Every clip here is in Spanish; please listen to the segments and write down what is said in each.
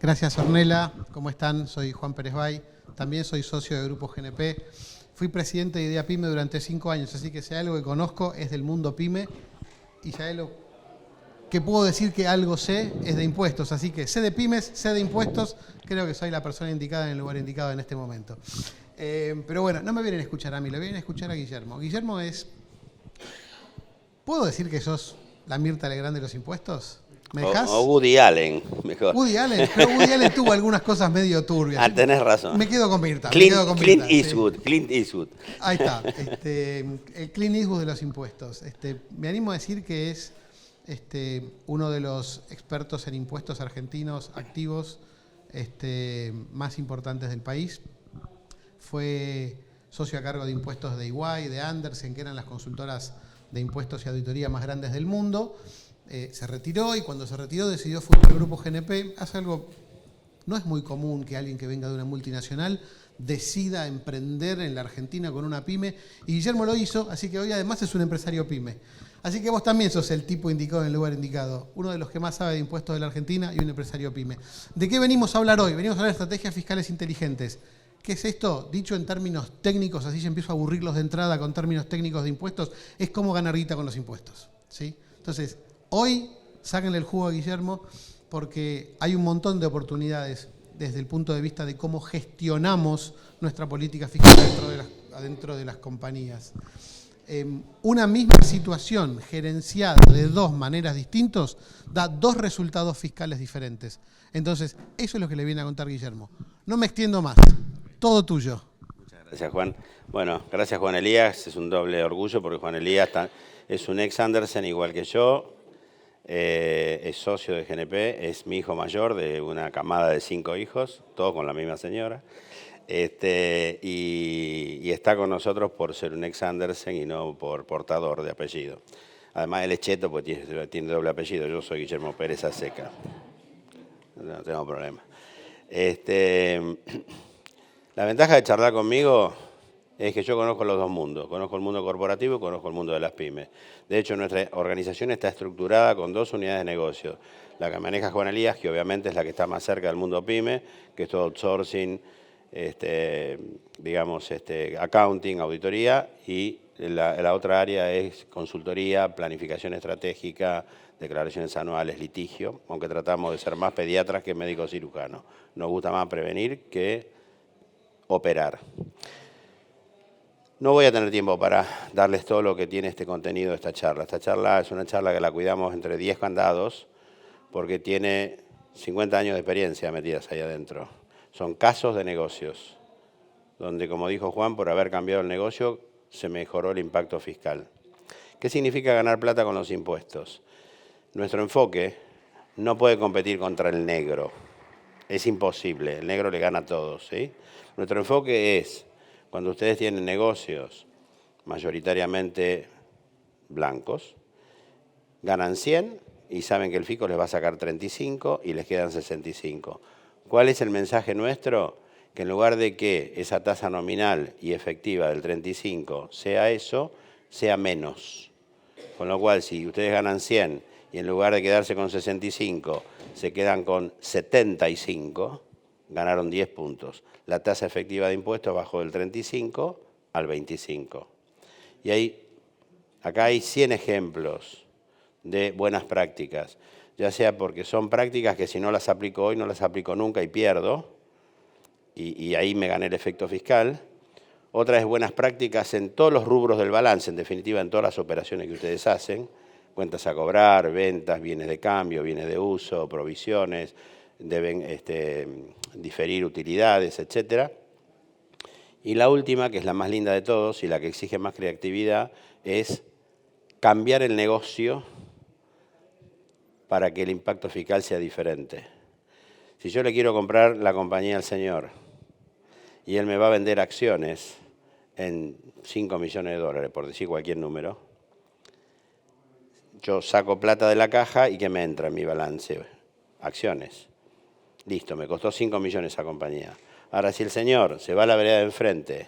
Gracias, Ornella. ¿Cómo están? Soy Juan Pérez Bay. También soy socio de Grupo GNP. Fui presidente de Idea Pyme durante 5 años, así que si hay algo que conozco es del mundo pyme. Y ya es lo que puedo decir que algo sé es de impuestos. Así que sé de pymes, sé de impuestos. Creo que soy la persona indicada en el lugar indicado en este momento. Pero bueno, no me vienen a escuchar a mí, le vienen a escuchar a Guillermo. Guillermo es... ¿Puedo decir que sos la Mirta Legrand de los impuestos? ¿Me dejás? O Woody Allen, mejor. Woody Allen, pero Woody Allen tuvo algunas cosas medio turbias. Ah, tenés razón. Me quedo con Mirta. Clint Eastwood, sí. Clint Eastwood. Ahí está, el Clint Eastwood de los impuestos. Me animo a decir que es uno de los expertos en impuestos argentinos activos más importantes del país. Fue socio a cargo de impuestos de EY, de Andersen, que eran las consultoras de impuestos y auditoría más grandes del mundo. Se retiró y cuando se retiró decidió fundar el Grupo GNP. Hace algo, no es muy común que alguien que venga de una multinacional decida emprender en la Argentina con una pyme, y Guillermo lo hizo, así que hoy además es un empresario pyme. Así que vos también sos el tipo indicado en el lugar indicado, uno de los que más sabe de impuestos de la Argentina y un empresario pyme. ¿De qué venimos a hablar hoy? Venimos a hablar de estrategias fiscales inteligentes. ¿Qué es esto? Dicho en términos técnicos, así ya empiezo a aburrirlos de entrada con términos técnicos de impuestos, es cómo ganar guita con los impuestos, ¿sí? Entonces, hoy sáquenle el jugo a Guillermo porque hay un montón de oportunidades desde el punto de vista de cómo gestionamos nuestra política fiscal dentro de las compañías. Una misma situación gerenciada de dos maneras distintas da dos resultados fiscales diferentes. Entonces, eso es lo que le viene a contar Guillermo. No me extiendo más. Todo tuyo. Muchas gracias, Juan. Bueno, gracias, Juan Elías. Es un doble orgullo porque Juan Elías es un ex Andersen igual que yo. Es socio de GNP, es mi hijo mayor de una camada de 5 hijos, todos con la misma señora. Y está con nosotros por ser un ex Andersen y no por portador de apellido. Además, él es cheto porque tiene doble apellido. Yo soy Guillermo Pérez Aseca. No tengo problema. La ventaja de charlar conmigo es que yo conozco los dos mundos. Conozco el mundo corporativo y conozco el mundo de las pymes. De hecho, nuestra organización está estructurada con 2 unidades de negocio. La que maneja Juan Elías, que obviamente es la que está más cerca del mundo pyme, que es todo outsourcing, accounting, auditoría, y la otra área es consultoría, planificación estratégica, declaraciones anuales, litigio, aunque tratamos de ser más pediatras que médicos cirujanos. Nos gusta más prevenir que operar. No voy a tener tiempo para darles todo lo que tiene este contenido de esta charla. Esta charla es una charla que la cuidamos entre 10 candados porque tiene 50 años de experiencia metidas ahí adentro. Son casos de negocios, donde, como dijo Juan, por haber cambiado el negocio, se mejoró el impacto fiscal. ¿Qué significa ganar plata con los impuestos? Nuestro enfoque no puede competir contra el negro. Es imposible, el negro le gana a todos, ¿sí? Nuestro enfoque es, cuando ustedes tienen negocios mayoritariamente blancos, ganan 100 y saben que el fisco les va a sacar 35 y les quedan 65. ¿Cuál es el mensaje nuestro? Que en lugar de que esa tasa nominal y efectiva del 35 sea eso, sea menos. Con lo cual, si ustedes ganan 100 y en lugar de quedarse con 65, se quedan con 75, ganaron 10 puntos. La tasa efectiva de impuestos bajó del 35 al 25. Y acá hay 100 ejemplos de buenas prácticas, ya sea porque son prácticas que si no las aplico hoy, no las aplico nunca y pierdo, y ahí me gané el efecto fiscal. Otra es buenas prácticas en todos los rubros del balance, en definitiva en todas las operaciones que ustedes hacen, cuentas a cobrar, ventas, bienes de cambio, bienes de uso, provisiones, deben diferir utilidades, etc. Y la última, que es la más linda de todos y la que exige más creatividad, es cambiar el negocio para que el impacto fiscal sea diferente. Si yo le quiero comprar la compañía al señor y él me va a vender acciones en 5 millones de dólares, por decir cualquier número, yo saco plata de la caja y ¿qué me entra en mi balance? Acciones. Listo, me costó 5 millones esa compañía. Ahora, si el señor se va a la vereda de enfrente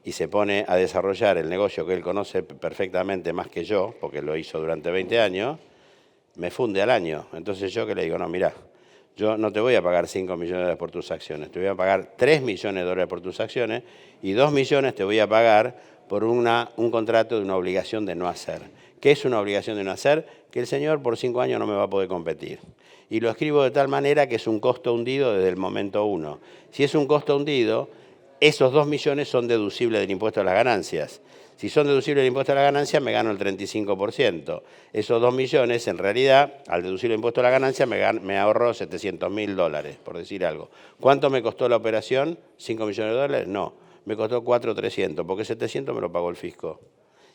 y se pone a desarrollar el negocio que él conoce perfectamente más que yo, porque lo hizo durante 20 años, me funde al año. Entonces yo que le digo, no, mirá, Yo no te voy a pagar 5 millones de dólares por tus acciones, te voy a pagar 3 millones de dólares por tus acciones y 2 millones te voy a pagar por un contrato de una obligación de no hacer. ¿Qué es una obligación de no hacer? Que el señor por 5 años no me va a poder competir. Y lo escribo de tal manera que es un costo hundido desde el momento 1. Si es un costo hundido, esos 2 millones son deducibles del impuesto a las ganancias. Si son deducibles del impuesto a la ganancia, me gano el 35%. Esos 2 millones, en realidad, al deducir el impuesto a la ganancia, me ahorro $700.000, por decir algo. ¿Cuánto me costó la operación? ¿5 millones de dólares? No, me costó 4.300, porque 700 me lo pagó el fisco.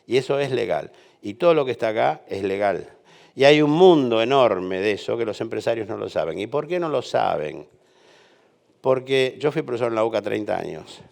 Y eso es legal. Y todo lo que está acá es legal. Y hay un mundo enorme de eso que los empresarios no lo saben. ¿Y por qué no lo saben? Porque yo fui profesor en la UCA 30 años.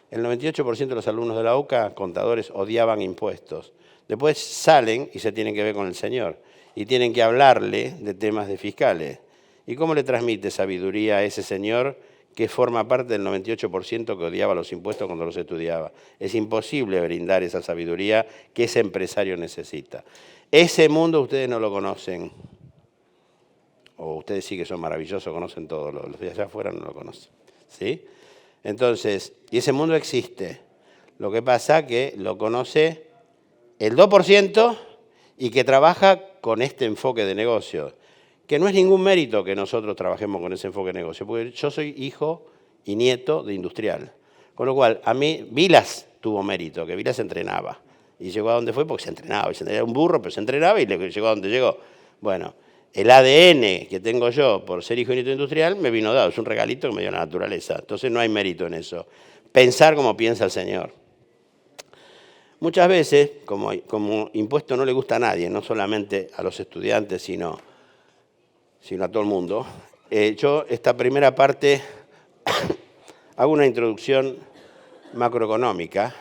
El 98% de los alumnos de la UCA, contadores, odiaban impuestos. Después salen y se tienen que ver con el señor. Y tienen que hablarle de temas de fiscales. ¿Y cómo le transmite sabiduría a ese señor que forma parte del 98% que odiaba los impuestos cuando los estudiaba? Es imposible brindar esa sabiduría que ese empresario necesita. Ese mundo ustedes no lo conocen. O ustedes sí que son maravillosos, conocen todo. Los de allá afuera no lo conocen. ¿Sí? Entonces, y ese mundo existe. Lo que pasa que lo conoce el 2% y que trabaja con este enfoque de negocio, que no es ningún mérito que nosotros trabajemos con ese enfoque de negocio, porque yo soy hijo y nieto de industrial. Con lo cual, a mí, Vilas tuvo mérito, que Vilas entrenaba. Y llegó a donde fue porque se entrenaba. Era un burro, pero se entrenaba y llegó a donde llegó. Bueno, el ADN que tengo yo por ser hijo y nieto industrial me vino dado, es un regalito que me dio la naturaleza. Entonces no hay mérito en eso. Pensar como piensa el Señor. Muchas veces, como impuesto no le gusta a nadie, no solamente a los estudiantes, sino a todo el mundo, yo esta primera parte hago una introducción macroeconómica.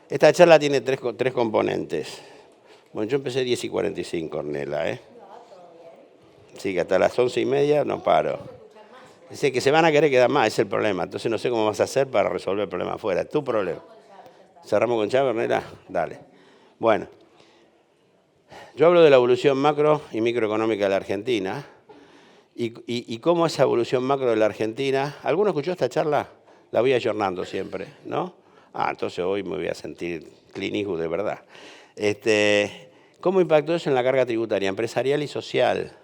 Esta charla tiene tres componentes. Bueno, yo empecé 10:45, Ornella, Sí, que hasta las 11:30 no paro. Dice que se van a querer quedar más, ese es el problema. Entonces no sé cómo vas a hacer para resolver el problema afuera. Es tu problema. ¿Cerramos con llave, Ornella? Dale. Bueno, yo hablo de la evolución macro y microeconómica de la Argentina y cómo esa evolución macro de la Argentina... ¿Alguno escuchó esta charla? La voy ayornando siempre, ¿no? Entonces hoy me voy a sentir Clint Eastwood de verdad. ¿Cómo impactó eso en la carga tributaria empresarial y social?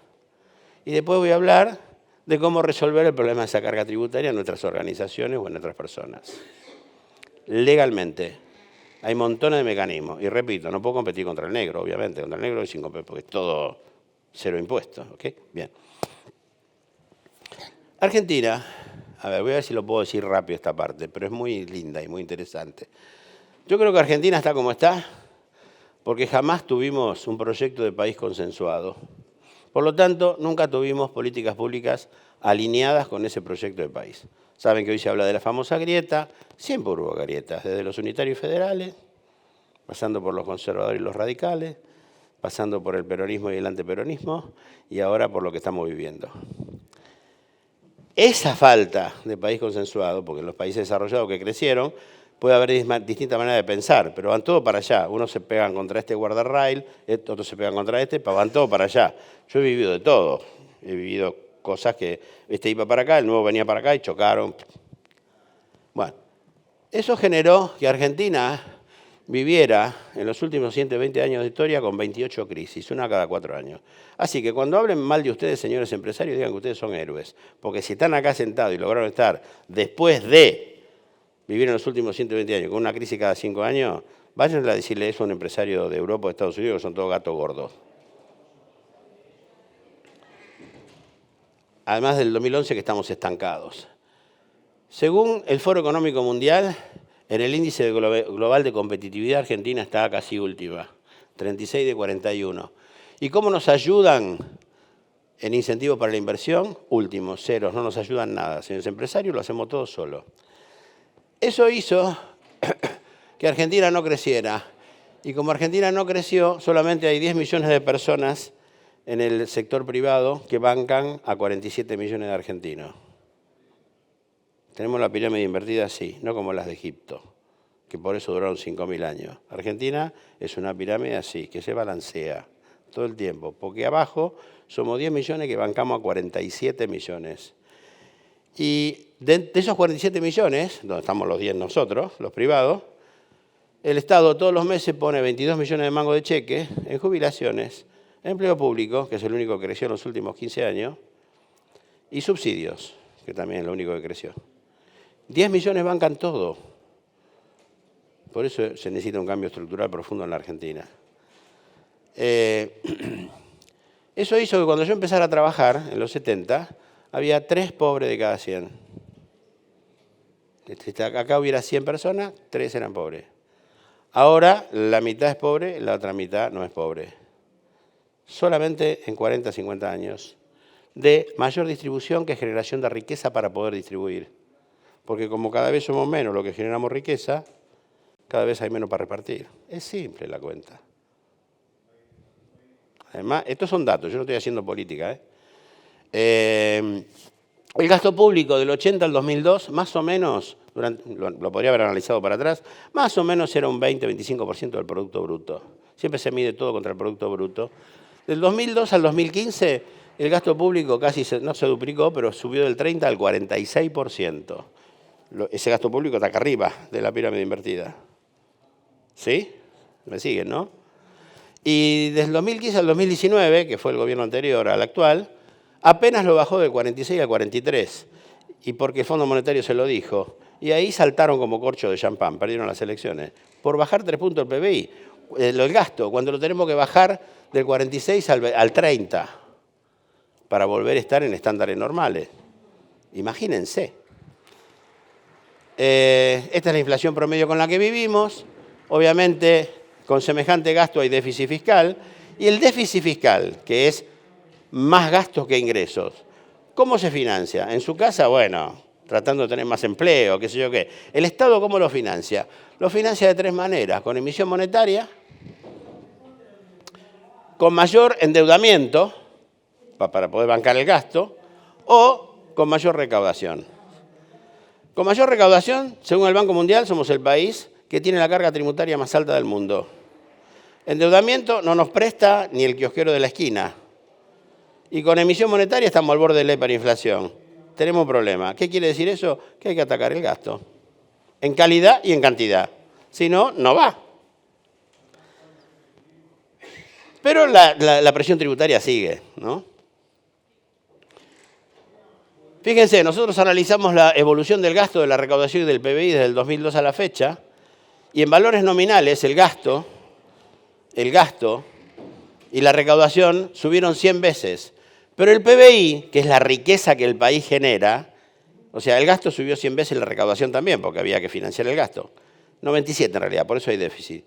Y después voy a hablar de cómo resolver el problema de esa carga tributaria en nuestras organizaciones o en nuestras personas. Legalmente, hay montones de mecanismos. Y repito, no puedo competir contra el negro, obviamente. Contra el negro es sin competir, porque es todo cero impuestos. ¿Ok? Bien. Argentina, a ver, voy a ver si lo puedo decir rápido esta parte, pero es muy linda y muy interesante. Yo creo que Argentina está como está porque jamás tuvimos un proyecto de país consensuado. Por lo tanto, nunca tuvimos políticas públicas alineadas con ese proyecto de país. Saben que hoy se habla de la famosa grieta, siempre hubo grietas, desde los unitarios federales, pasando por los conservadores y los radicales, pasando por el peronismo y el anteperonismo, y ahora por lo que estamos viviendo. Esa falta de país consensuado, porque en los países desarrollados que crecieron, puede haber distintas maneras de pensar, pero van todos para allá. Unos se pegan contra este guardarrail, otros se pegan contra este, pero van todos para allá. Yo he vivido de todo. He vivido cosas que este iba para acá, el nuevo venía para acá y chocaron. Bueno, eso generó que Argentina viviera en los últimos 120 años de historia con 28 crisis, una cada 4 años. Así que cuando hablen mal de ustedes, señores empresarios, digan que ustedes son héroes. Porque si están acá sentados y lograron estar después de vivir en los últimos 120 años con una crisis cada 5 años, vayan a decirle eso a un empresario de Europa o de Estados Unidos, que son todos gatos gordos. Además del 2011 que estamos estancados. Según el Foro Económico Mundial, en el índice global de competitividad, Argentina está casi última, 36 de 41. ¿Y cómo nos ayudan en incentivos para la inversión? Últimos, ceros, no nos ayudan nada. Señores empresarios, lo hacemos todo solo. Eso hizo que Argentina no creciera. Y como Argentina no creció, solamente hay 10 millones de personas en el sector privado que bancan a 47 millones de argentinos. Tenemos la pirámide invertida así, no como las de Egipto, que por eso duraron 5.000 años. Argentina es una pirámide así, que se balancea. todo el tiempo, porque abajo somos 10 millones que bancamos a 47 millones. Y de esos 47 millones, donde estamos los 10 nosotros, los privados, el Estado todos los meses pone 22 millones de mangos de cheque en jubilaciones, empleo público, que es el único que creció en los últimos 15 años, y subsidios, que también es lo único que creció. 10 millones bancan todo. Por eso se necesita un cambio estructural profundo en la Argentina. Eso hizo que cuando yo empezara a trabajar, en los 70, había 3 pobres de cada 100. Acá hubiera 100 personas, 3 eran pobres. Ahora la mitad es pobre, la otra mitad no es pobre. Solamente en 40, 50 años de mayor distribución que generación de riqueza para poder distribuir. Porque como cada vez somos menos lo que generamos riqueza, cada vez hay menos para repartir. Es simple la cuenta. Además, estos son datos, yo no estoy haciendo política. El gasto público del 80 al 2002, más o menos, lo podría haber analizado para atrás, más o menos era un 20-25% del Producto Bruto. Siempre se mide todo contra el Producto Bruto. Del 2002 al 2015, el gasto público casi no se duplicó, pero subió del 30 al 46%. Ese gasto público está acá arriba de la pirámide invertida. ¿Sí? ¿Me siguen, no? Y desde el 2015 al 2019, que fue el gobierno anterior al actual, apenas lo bajó del 46 al 43. Y porque el Fondo Monetario se lo dijo. Y ahí saltaron como corcho de champán, perdieron las elecciones. Por bajar 3 puntos el PBI, el gasto, cuando lo tenemos que bajar del 46 al 30 para volver a estar en estándares normales. Imagínense. Esta es la inflación promedio con la que vivimos. Obviamente, con semejante gasto hay déficit fiscal. Y el déficit fiscal, que es más gastos que ingresos, ¿cómo se financia? En su casa, bueno, tratando de tener más empleo, qué sé yo qué. ¿El Estado cómo lo financia? Lo financia de 3 maneras. Con emisión monetaria, con mayor endeudamiento, para poder bancar el gasto, o con mayor recaudación. Con mayor recaudación, según el Banco Mundial, somos el país que tiene la carga tributaria más alta del mundo. Endeudamiento no nos presta ni el kiosquero de la esquina. Y con emisión monetaria estamos al borde de la hiperinflación. Tenemos un problema. ¿Qué quiere decir eso? Que hay que atacar el gasto. En calidad y en cantidad. Si no, no va. Pero la presión tributaria sigue, ¿no? Fíjense, nosotros analizamos la evolución del gasto, de la recaudación y del PBI desde el 2002 a la fecha, y en valores nominales el gasto y la recaudación subieron 100 veces. Pero el PBI, que es la riqueza que el país genera, o sea, el gasto subió 100 veces y la recaudación también, porque había que financiar el gasto. 97 en realidad, por eso hay déficit.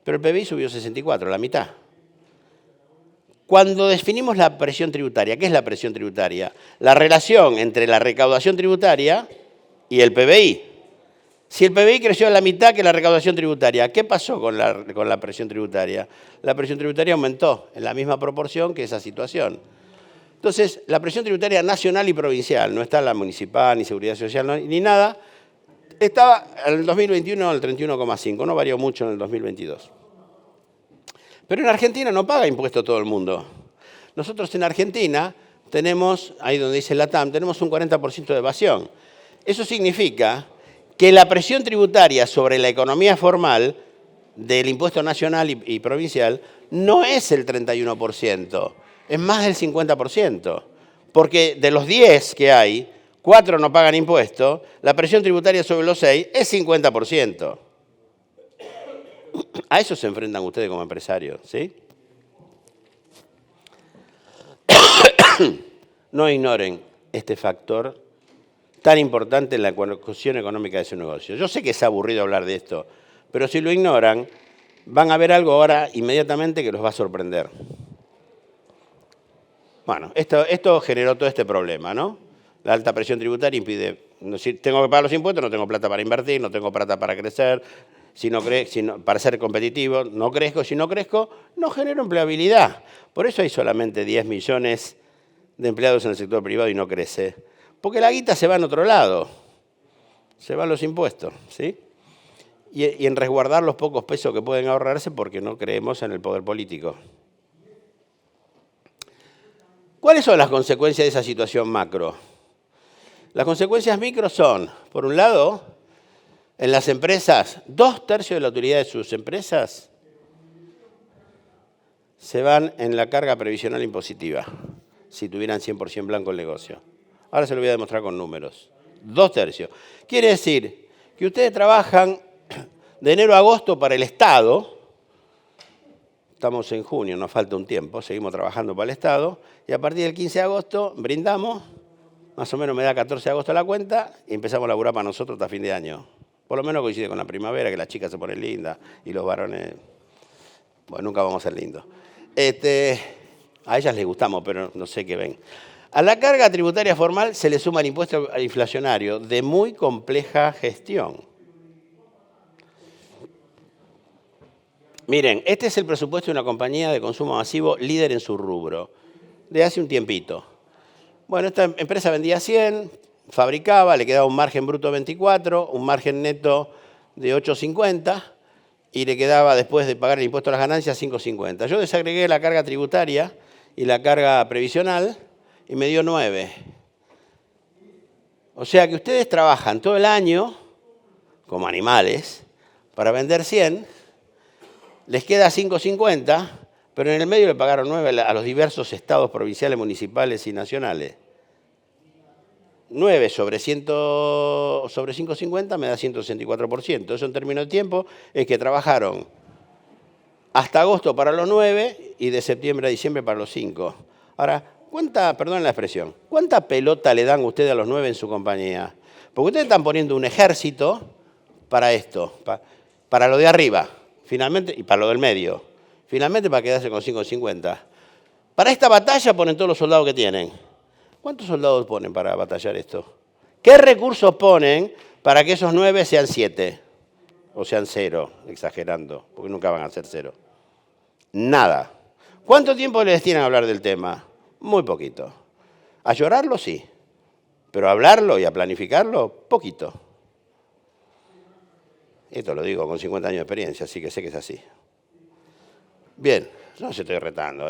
Pero el PBI subió 64, la mitad. Cuando definimos la presión tributaria, ¿qué es la presión tributaria? La relación entre la recaudación tributaria y el PBI. Si el PBI creció a la mitad que la recaudación tributaria, ¿qué pasó con la presión tributaria? La presión tributaria aumentó en la misma proporción que esa situación. Entonces, la presión tributaria nacional y provincial, no está la municipal, ni seguridad social, ni nada, estaba en el 2021 al 31,5, no varió mucho en el 2022. Pero en Argentina no paga impuesto todo el mundo. Nosotros en Argentina tenemos, ahí donde dice LATAM, tenemos un 40% de evasión. Eso significa que la presión tributaria sobre la economía formal del impuesto nacional y provincial no es el 31%, es más del 50%. Porque de los 10 que hay, 4 no pagan impuesto, la presión tributaria sobre los 6 es 50%. A eso se enfrentan ustedes como empresarios, ¿sí? No ignoren este factor tan importante en la cuestión económica de su negocio. Yo sé que es aburrido hablar de esto, pero si lo ignoran, van a ver algo ahora inmediatamente que los va a sorprender. Bueno, esto generó todo este problema, ¿no? La alta presión tributaria impide, si tengo que pagar los impuestos, no tengo plata para invertir, no tengo plata para crecer, para ser competitivo, no crezco. Si no crezco, no genero empleabilidad. Por eso hay solamente 10 millones de empleados en el sector privado y no crece. Porque la guita se va en otro lado. Se van los impuestos, ¿sí? Y en resguardar los pocos pesos que pueden ahorrarse porque no creemos en el poder político. ¿Cuáles son las consecuencias de esa situación macro? Las consecuencias micro son, por un lado, en las empresas, 2/3 de la utilidad de sus empresas se van en la carga previsional impositiva, si tuvieran 100% blanco el negocio. Ahora se lo voy a demostrar con números. 2/3. Quiere decir que ustedes trabajan de enero a agosto para el Estado. Estamos en junio, nos falta un tiempo, seguimos trabajando para el Estado. Y a partir del 15 de agosto brindamos, más o menos me da 14 de agosto la cuenta, y empezamos a laburar para nosotros hasta fin de año. Por lo menos coincide con la primavera, que las chicas se ponen lindas y los varones, bueno, nunca vamos a ser lindos. A ellas les gustamos, pero no sé qué ven. A la carga tributaria formal se le suma el impuesto inflacionario de muy compleja gestión. Miren, este es el presupuesto de una compañía de consumo masivo líder en su rubro, de hace un tiempito. Bueno, esta empresa vendía 100, fabricaba, le quedaba un margen bruto de 24, un margen neto de 8,50 y le quedaba, después de pagar el impuesto a las ganancias, 5,50. Yo desagregué la carga tributaria y la carga previsional y me dio 9. O sea que ustedes trabajan todo el año, como animales, para vender 100, les queda 5,50, pero en el medio le pagaron 9 a los diversos estados provinciales, municipales y nacionales. 9 sobre 5,50 me da 164%. Eso en términos de tiempo es que trabajaron hasta agosto para los 9 y de septiembre a diciembre para los 5. Ahora, perdón la expresión, ¿cuánta pelota le dan ustedes a los 9 en su compañía? Porque ustedes están poniendo un ejército para esto, para lo de arriba, finalmente, y para lo del medio. Finalmente para quedarse con 5,50. Para esta batalla ponen todos los soldados que tienen. ¿Cuántos soldados ponen para batallar esto? ¿Qué recursos ponen para que esos 9 sean 7? O sean 0, exagerando, porque nunca van a ser 0. Nada. ¿Cuánto tiempo les tienen a hablar del tema? Muy poquito. A llorarlo sí, pero a hablarlo y a planificarlo, poquito. Esto lo digo con 50 años de experiencia, así que sé que es así. Bien, no se estoy retando,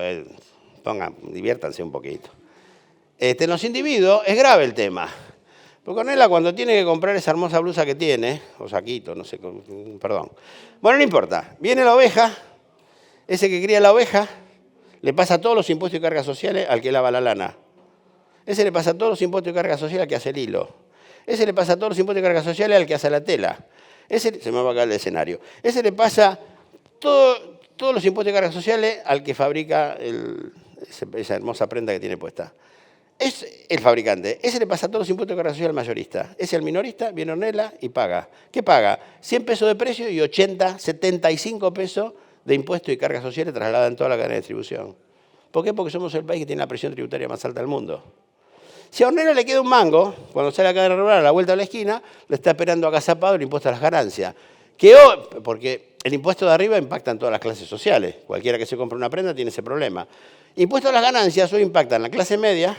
diviértanse un poquito. En los individuos es grave el tema. Porque Ornella cuando tiene que comprar esa hermosa blusa que tiene, o saquito, no sé, perdón. Bueno, no importa. Viene la oveja, ese que cría la oveja, le pasa todos los impuestos y cargas sociales al que lava la lana. Ese le pasa todos los impuestos y cargas sociales al que hace el hilo. Ese le pasa todos los impuestos y cargas sociales al que hace la tela. Ese, se me va a caer el escenario. Ese le pasa todos los impuestos y cargas sociales al que fabrica esa hermosa prenda que tiene puesta. Es el fabricante. Ese le pasa todos los impuestos de carga social al mayorista. Ese al minorista, viene Ornella y paga. ¿Qué paga? 100 pesos de precio y 80, 75 pesos de impuestos y cargas sociales trasladan en toda la cadena de distribución. ¿Por qué? Porque somos el país que tiene la presión tributaria más alta del mundo. Si a Ornella le queda un mango, cuando sale a la cadena rural a la vuelta de la esquina, le está esperando agazapado el impuesto a las ganancias. Porque el impuesto de arriba impacta en todas las clases sociales. Cualquiera que se compre una prenda tiene ese problema. Impuesto a las ganancias hoy impacta en la clase media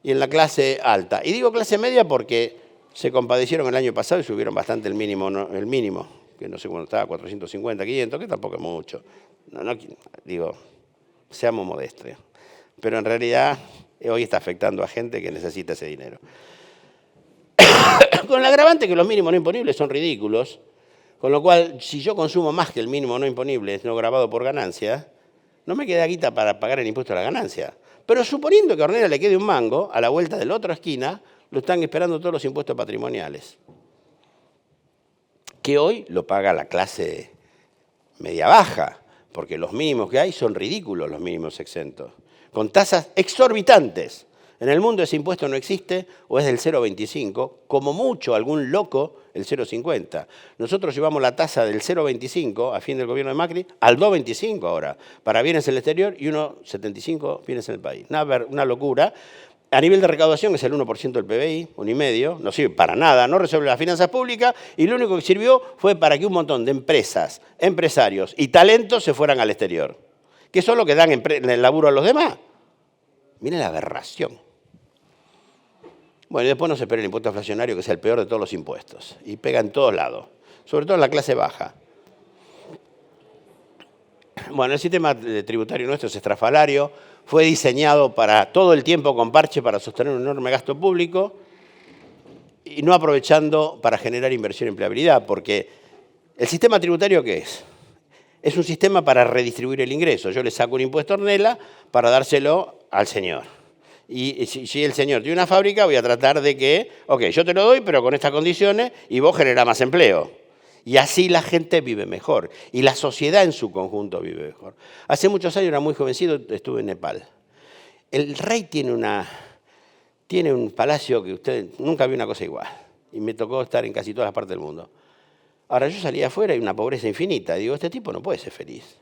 y en la clase alta. Y digo clase media porque se compadecieron el año pasado y subieron bastante el mínimo, que no sé cuánto estaba, 450, 500, que tampoco es mucho. Digo, seamos modestos. Pero en realidad hoy está afectando a gente que necesita ese dinero. Con el agravante que los mínimos no imponibles son ridículos, con lo cual, si yo consumo más que el mínimo no imponible, no grabado por ganancia, no me queda guita para pagar el impuesto a la ganancia. Pero suponiendo que a Ornella le quede un mango, a la vuelta de la otra esquina, lo están esperando todos los impuestos patrimoniales. Que hoy lo paga la clase media-baja, porque los mínimos que hay son ridículos, los mínimos exentos, con tasas exorbitantes. En el mundo ese impuesto no existe o es del 0,25, como mucho algún loco el 0,50. Nosotros llevamos la tasa del 0,25 a fin del gobierno de Macri al 2,25 ahora, para bienes en el exterior y 1,75 bienes en el país. Una locura. A nivel de recaudación es el 1% del PBI, 1,5%, no sirve para nada, no resuelve las finanzas públicas y lo único que sirvió fue para que un montón de empresas, empresarios y talentos se fueran al exterior, que son lo que dan el laburo a los demás. Miren la aberración. Bueno, y después nos espera el impuesto inflacionario, que es el peor de todos los impuestos. Y pega en todos lados, sobre todo en la clase baja. Bueno, el sistema tributario nuestro es estrafalario, fue diseñado para todo el tiempo con parche para sostener un enorme gasto público y no aprovechando para generar inversión y empleabilidad, porque el sistema tributario, ¿qué es? Es un sistema para redistribuir el ingreso. Yo le saco un impuesto a Ornella para dárselo al señor. Y si el señor tiene una fábrica, voy a tratar de que, ok, yo te lo doy, pero con estas condiciones, y vos generás más empleo. Y así la gente vive mejor. Y la sociedad en su conjunto vive mejor. Hace muchos años, era muy jovencito, estuve en Nepal. El rey tiene un palacio que usted nunca vio una cosa igual. Y me tocó estar en casi todas las partes del mundo. Ahora, yo salí afuera y hay una pobreza infinita. Y digo, este tipo no puede ser feliz.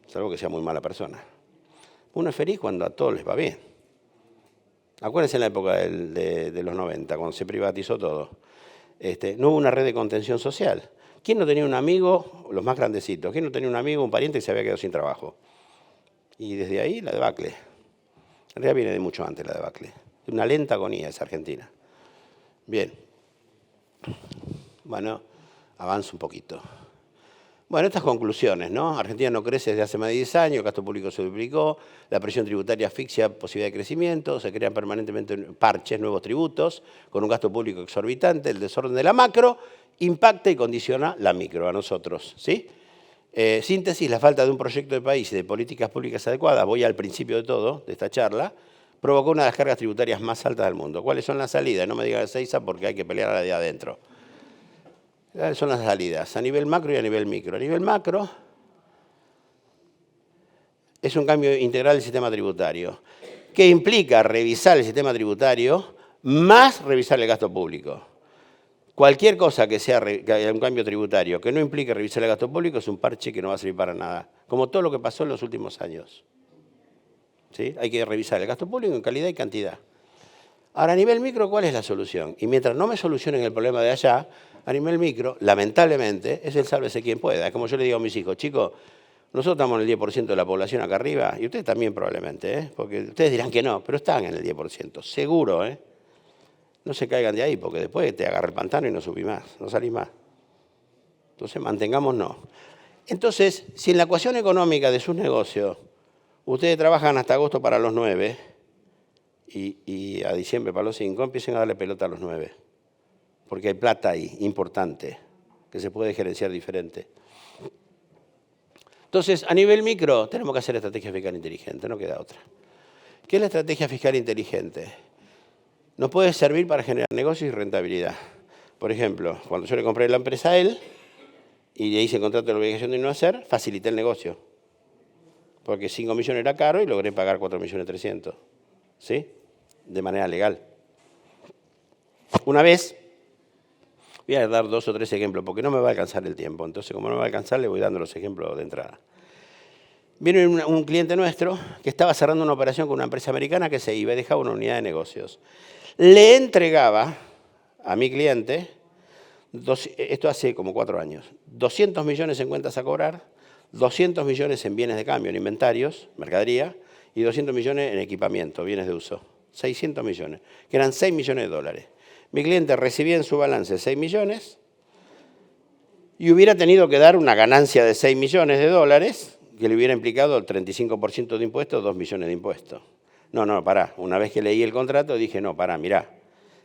Salvo que sea muy mala persona. Uno es feliz cuando a todos les va bien. Acuérdense en la época de los 90, cuando se privatizó todo. No hubo una red de contención social. ¿Quién no tenía un amigo, los más grandecitos, quién no tenía un amigo, un pariente que se había quedado sin trabajo? Y desde ahí la debacle. En realidad viene de mucho antes la debacle. Una lenta agonía es Argentina. Bien. Bueno, avanzo un poquito. Bueno, estas conclusiones, ¿no? Argentina no crece desde hace más de 10 años, el gasto público se duplicó, la presión tributaria asfixia posibilidad de crecimiento, se crean permanentemente parches, nuevos tributos, con un gasto público exorbitante, el desorden de la macro impacta y condiciona la micro a nosotros, ¿sí? Síntesis, la falta de un proyecto de país y de políticas públicas adecuadas, voy al principio de todo, de esta charla, provocó una de las cargas tributarias más altas del mundo. ¿Cuáles son las salidas? No me digan Ezeiza porque hay que pelear a la de adentro. Son las salidas, a nivel macro y a nivel micro. A nivel macro es un cambio integral del sistema tributario, que implica revisar el sistema tributario más revisar el gasto público. Cualquier cosa que haya un cambio tributario que no implique revisar el gasto público es un parche que no va a servir para nada, como todo lo que pasó en los últimos años. ¿Sí? Hay que revisar el gasto público en calidad y cantidad. Ahora, a nivel micro, ¿cuál es la solución? Y mientras no me solucionen el problema de allá, a nivel micro, lamentablemente, es el sálvese quien pueda. Es como yo le digo a mis hijos, chicos, nosotros estamos en el 10% de la población acá arriba, y ustedes también probablemente, porque ustedes dirán que no, pero están en el 10%, seguro, No se caigan de ahí, porque después te agarra el pantano y no subís más, no salís más. Entonces, mantengámonos. Entonces, si en la ecuación económica de sus negocios, ustedes trabajan hasta agosto para los 9, y a diciembre para los 5, empiecen a darle pelota a los 9. Porque hay plata ahí, importante, que se puede gerenciar diferente. Entonces, a nivel micro, tenemos que hacer estrategia fiscal inteligente, no queda otra. ¿Qué es la estrategia fiscal inteligente? Nos puede servir para generar negocios y rentabilidad. Por ejemplo, cuando yo le compré la empresa a él y le hice el contrato de obligación de no hacer, facilité el negocio. Porque 5 millones era caro y logré pagar 4.300.000. ¿Sí? De manera legal. Una vez, voy a dar 2 o 3 ejemplos, porque no me va a alcanzar el tiempo. Entonces, como no me va a alcanzar, le voy dando los ejemplos de entrada. Viene un cliente nuestro que estaba cerrando una operación con una empresa americana que se iba y dejaba una unidad de negocios. Le entregaba a mi cliente, esto hace como 4 años, 200 millones en cuentas a cobrar, 200 millones en bienes de cambio, en inventarios, mercadería, y 200 millones en equipamiento, bienes de uso. 600 millones, que eran 6 millones de dólares. Mi cliente recibía en su balance 6 millones y hubiera tenido que dar una ganancia de 6 millones de dólares que le hubiera implicado el 35% de impuestos, 2 millones de impuestos. No, pará. Una vez que leí el contrato dije, no, pará, mirá.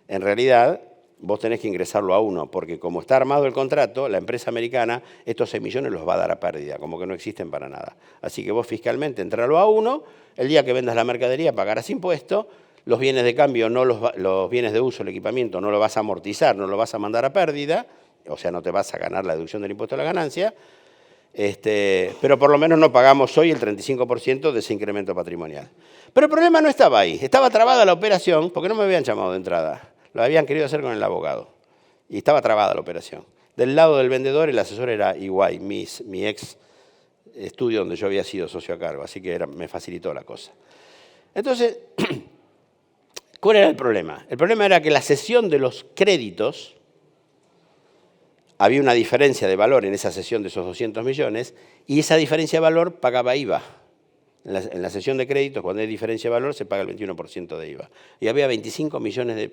En realidad, vos tenés que ingresarlo a 1, porque como está armado el contrato, la empresa americana estos 6 millones los va a dar a pérdida, como que no existen para nada. Así que vos fiscalmente entralo a 1, el día que vendas la mercadería pagarás impuestos, los bienes de cambio, los bienes de uso, el equipamiento, no lo vas a amortizar, no lo vas a mandar a pérdida, o sea, no te vas a ganar la deducción del impuesto a la ganancia, pero por lo menos no pagamos hoy el 35% de ese incremento patrimonial. Pero el problema no estaba ahí, estaba trabada la operación, porque no me habían llamado de entrada, lo habían querido hacer con el abogado, y estaba trabada la operación. Del lado del vendedor, el asesor era EY, mi ex estudio donde yo había sido socio a cargo, así que me facilitó la cosa. Entonces, ¿cuál era el problema? El problema era que la cesión de los créditos, había una diferencia de valor en esa cesión de esos 200 millones y esa diferencia de valor pagaba IVA. En la cesión de créditos, cuando hay diferencia de valor, se paga el 21% de IVA. Y había 25 millones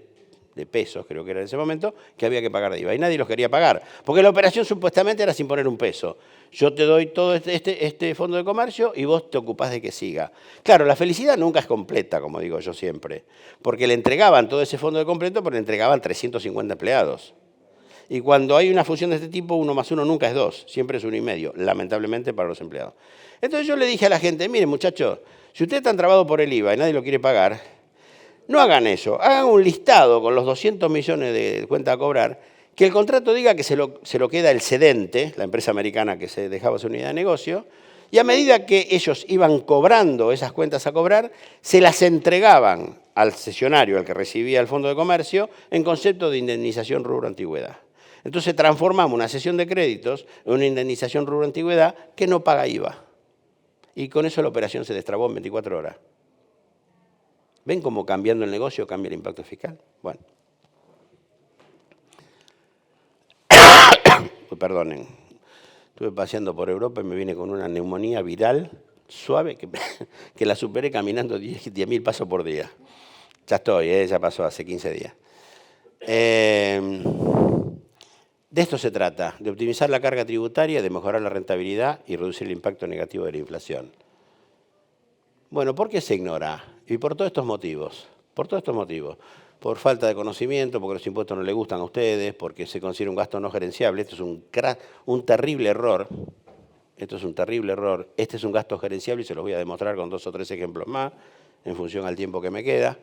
de pesos, creo que era en ese momento, que había que pagar de IVA. Y nadie los quería pagar, porque la operación supuestamente era sin poner un peso. Yo te doy todo este fondo de comercio y vos te ocupás de que siga. Claro, la felicidad nunca es completa, como digo yo siempre, porque le entregaban todo ese fondo de completo, pero le entregaban 350 empleados. Y cuando hay una fusión de este tipo, 1 más 1 nunca es 2, siempre es 1,5, lamentablemente para los empleados. Entonces yo le dije a la gente, miren muchachos, si ustedes están trabados por el IVA y nadie lo quiere pagar, no hagan eso, hagan un listado con los 200 millones de cuenta a cobrar, que el contrato diga que se lo queda el cedente, la empresa americana que se dejaba su unidad de negocio, y a medida que ellos iban cobrando esas cuentas a cobrar, se las entregaban al cesionario, al que recibía el Fondo de Comercio, en concepto de indemnización rubro antigüedad. Entonces transformamos una cesión de créditos en una indemnización rubro antigüedad que no paga IVA. Y con eso la operación se destrabó en 24 horas. ¿Ven cómo cambiando el negocio cambia el impacto fiscal? Bueno. Perdonen. Estuve paseando por Europa y me vine con una neumonía viral suave que la superé caminando 10.000 pasos por día. Ya estoy, ya pasó hace 15 días. De esto se trata, de optimizar la carga tributaria, de mejorar la rentabilidad y reducir el impacto negativo de la inflación. Bueno, ¿por qué se ignora? Y por todos estos motivos. Por todos estos motivos. Por falta de conocimiento, porque los impuestos no les gustan a ustedes, porque se considera un gasto no gerenciable. Esto es un terrible error. Esto es un terrible error. Este es un gasto gerenciable y se los voy a demostrar con 2 o 3 ejemplos más, en función al tiempo que me queda.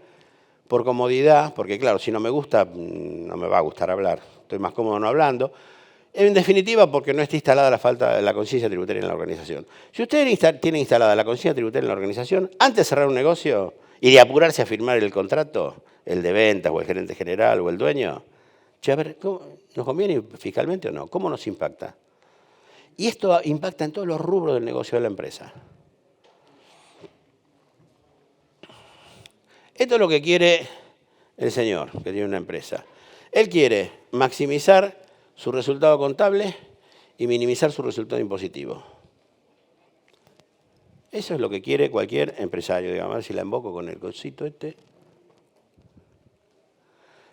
Por comodidad, porque claro, si no me gusta, no me va a gustar hablar. Estoy más cómodo no hablando. En definitiva, porque no está instalada la conciencia tributaria en la organización. Si ustedes tienen instalada la conciencia tributaria en la organización, antes de cerrar un negocio y de apurarse a firmar el contrato, el de ventas o el gerente general o el dueño, che, a ver, ¿nos conviene fiscalmente o no? ¿Cómo nos impacta? Y esto impacta en todos los rubros del negocio de la empresa. Esto es lo que quiere el señor que tiene una empresa. Él quiere maximizar su resultado contable y minimizar su resultado impositivo. Eso es lo que quiere cualquier empresario. Digamos, a ver si la emboco con el cosito este.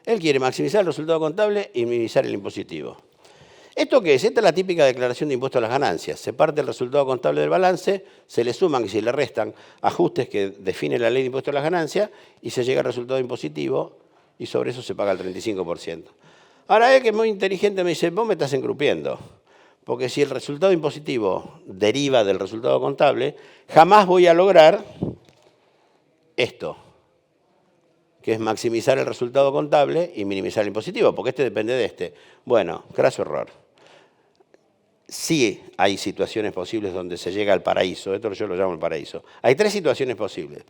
Él quiere maximizar el resultado contable y minimizar el impositivo. ¿Esto qué es? Esta es la típica declaración de impuesto a las ganancias. Se parte el resultado contable del balance, se le suman y se le restan ajustes que define la ley de impuesto a las ganancias y se llega al resultado impositivo y sobre eso se paga el 35%. Ahora él, que es muy inteligente, me dice, vos me estás engrupiendo, porque si el resultado impositivo deriva del resultado contable, jamás voy a lograr esto, que es maximizar el resultado contable y minimizar el impositivo, porque este depende de este. Bueno, craso error. Sí hay situaciones posibles donde se llega al paraíso, esto yo lo llamo el paraíso. Hay 3 situaciones posibles.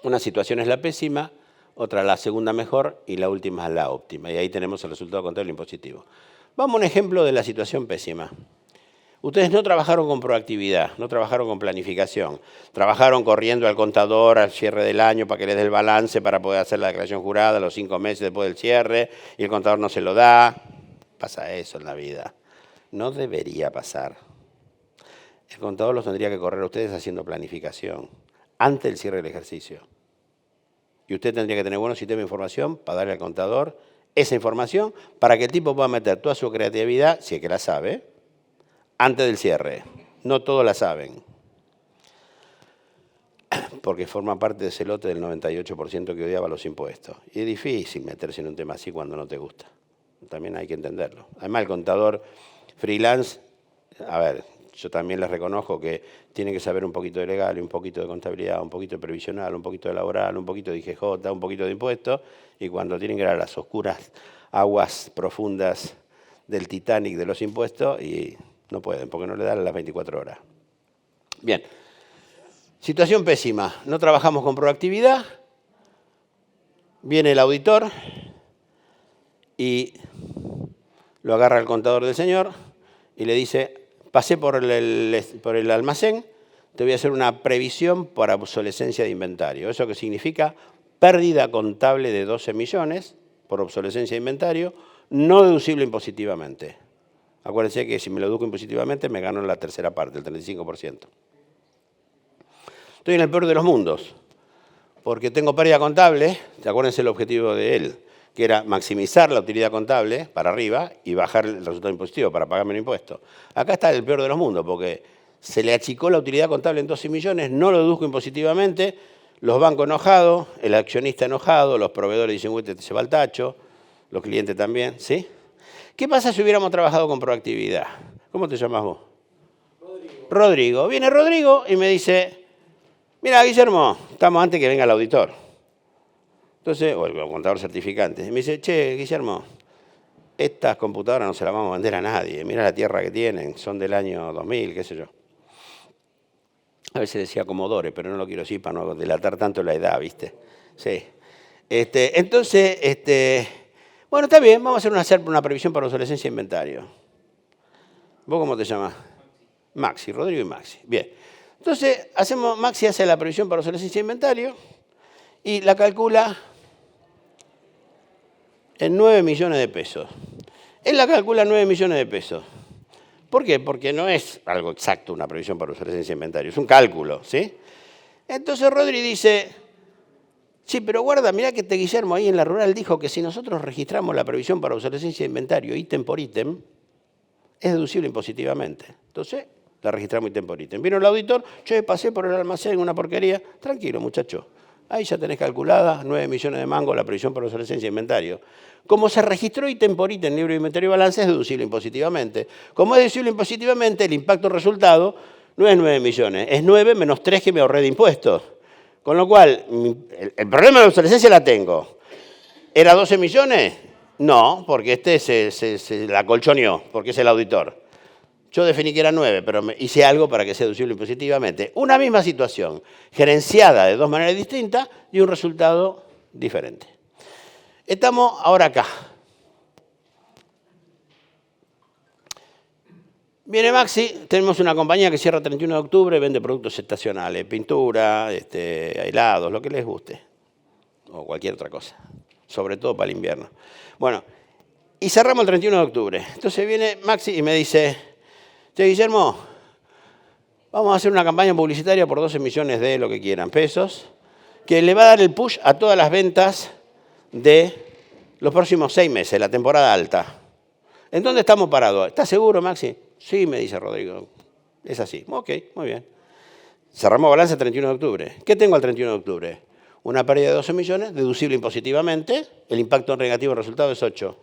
Una situación es la pésima, otra la segunda mejor y la última es la óptima. Y ahí tenemos el resultado contable impositivo. Vamos a un ejemplo de la situación pésima. Ustedes no trabajaron con proactividad, no trabajaron con planificación. Trabajaron corriendo al contador al cierre del año para que les dé el balance para poder hacer la declaración jurada a los 5 meses después del cierre y el contador no se lo da. Pasa eso en la vida. No debería pasar. El contador los tendría que correr a ustedes haciendo planificación antes del cierre del ejercicio. Y usted tendría que tener buenos sistemas de información para darle al contador esa información para que el tipo pueda meter toda su creatividad, si es que la sabe, antes del cierre. No todos la saben, porque forma parte de ese lote del 98% que odiaba los impuestos. Y es difícil meterse en un tema así cuando no te gusta. También hay que entenderlo. Además, el contador freelance, a ver, yo también les reconozco que tiene que saber un poquito de legal, un poquito de contabilidad, un poquito de previsional, un poquito de laboral, un poquito de IGJ, un poquito de impuestos, y cuando tienen que ir a las oscuras aguas profundas del Titanic de los impuestos, y no pueden, porque no le dan las 24 horas. Bien, situación pésima, no trabajamos con proactividad, viene el auditor y lo agarra el contador del señor y le dice, pasé por el almacén, te voy a hacer una previsión para obsolescencia de inventario. ¿Eso qué significa? Pérdida contable de 12 millones por obsolescencia de inventario, no deducible impositivamente. Acuérdense que si me lo deduzco impositivamente me gano la tercera parte, el 35%. Estoy en el peor de los mundos, porque tengo pérdida contable, acuérdense el objetivo de él, que era maximizar la utilidad contable para arriba y bajar el resultado impositivo para pagar menos impuestos. Acá está el peor de los mundos, porque se le achicó la utilidad contable en 12 millones, no lo deduzco impositivamente, los bancos enojados, el accionista enojado, los proveedores dicen, uy, te se va al tacho, los clientes también, ¿sí? ¿Qué pasa si hubiéramos trabajado con proactividad? ¿Cómo te llamas vos? Rodrigo. Viene Rodrigo y me dice, mira, Guillermo, estamos antes que venga el auditor. Entonces, o el contador certificante. Y me dice, che, Guillermo, estas computadoras no se las vamos a vender a nadie. Mira la tierra que tienen, son del año 2000, qué sé yo. A veces decía Commodore, pero no lo quiero decir para no delatar tanto la edad, ¿viste? Sí. Entonces, bueno, está bien, vamos a hacer una previsión para obsolescencia de inventario. ¿Vos cómo te llamas? Maxi, Rodrigo y Maxi. Bien. Entonces, Maxi hace la previsión para obsolescencia de inventario y la calcula en 9 millones de pesos. Él la calcula en 9 millones de pesos. ¿Por qué? Porque no es algo exacto una previsión para obsolescencia de inventario, es un cálculo, ¿sí? Entonces Rodri dice, sí, pero guarda, mirá que Guillermo ahí en la rural dijo que si nosotros registramos la previsión para obsolescencia de inventario ítem por ítem, es deducible impositivamente. Entonces, la registramos ítem por ítem. Vino el auditor, yo pasé por el almacén, una porquería. Tranquilo, muchacho. Ahí ya tenés calculada 9 millones de mangos la previsión por obsolescencia de inventario. Como se registró ítem por ítem, libro de inventario y balance, es deducible impositivamente. Como es deducible impositivamente, el impacto resultado no es 9 millones, es 9 menos 3 que me ahorré de impuestos. Con lo cual, el problema de la obsolescencia la tengo. ¿Era 12 millones? No, porque se la colchoneó, porque es el auditor. Yo definí que era 9, pero hice algo para que sea deducible impositivamente. Una misma situación, gerenciada de dos maneras distintas y un resultado diferente. Estamos ahora acá. Viene Maxi, tenemos una compañía que cierra 31 de octubre, vende productos estacionales, pintura, aislados, lo que les guste, o cualquier otra cosa, sobre todo para el invierno. Bueno, y cerramos el 31 de octubre. Entonces viene Maxi y me dice, che, Guillermo, vamos a hacer una campaña publicitaria por 12 millones de lo que quieran pesos, que le va a dar el push a todas las ventas de los próximos 6 meses, la temporada alta. ¿En dónde estamos parados? ¿Estás seguro, Maxi? Sí, me dice Rodrigo. Es así. Ok, muy bien. Cerramos balance el 31 de octubre. ¿Qué tengo el 31 de octubre? Una pérdida de 12 millones, deducible impositivamente. El impacto negativo del resultado es 8.